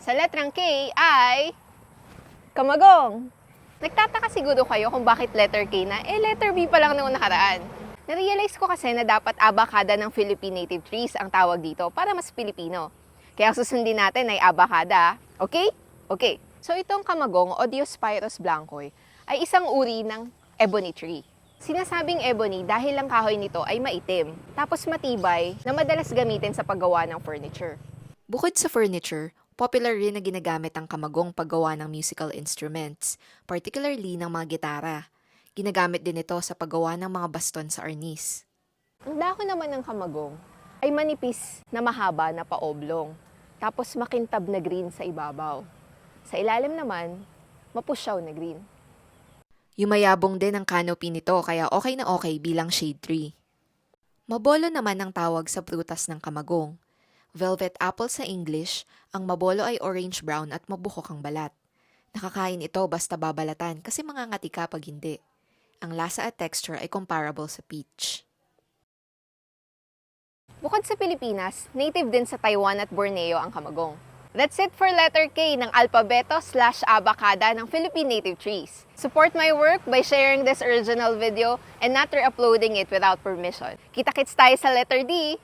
Sa letrang K ay kamagong. Nagtataka siguro kayo kung bakit letter K na, letter B pa lang noong nakaraan. Narealize ko kasi na dapat abacada ng Philippine native trees ang tawag dito para mas Pilipino. Kaya ang susundin natin ay abacada. Okay? Okay. So itong kamagong o Diospyros blancoi ay isang uri ng ebony tree. Sinasabing ebony dahil ang kahoy nito ay maitim, tapos matibay na madalas gamitin sa paggawa ng furniture. Bukod sa furniture, popular rin na ginagamit ang kamagong paggawa ng musical instruments, particularly ng mga gitara. Ginagamit din ito sa paggawa ng mga baston sa arnis. Ang dahon naman ng kamagong ay manipis na mahaba na paoblong, tapos makintab na green sa ibabaw. Sa ilalim naman, mapusyaw na green. Yumayabong din ang canopy nito kaya okay na okay bilang shade tree. Mabolo naman ang tawag sa prutas ng kamagong. Velvet apple sa English, ang mabolo ay orange-brown at mabuhok ang balat. Nakakain ito basta babalatan kasi mangangati ka pag hindi. Ang lasa at texture ay comparable sa peach. Bukod sa Pilipinas, native din sa Taiwan at Borneo ang kamagong. That's it for letter K ng alpabeto/abacada ng Philippine native trees. Support my work by sharing this original video and not re-uploading it without permission. Kita-kits tayo sa letter D!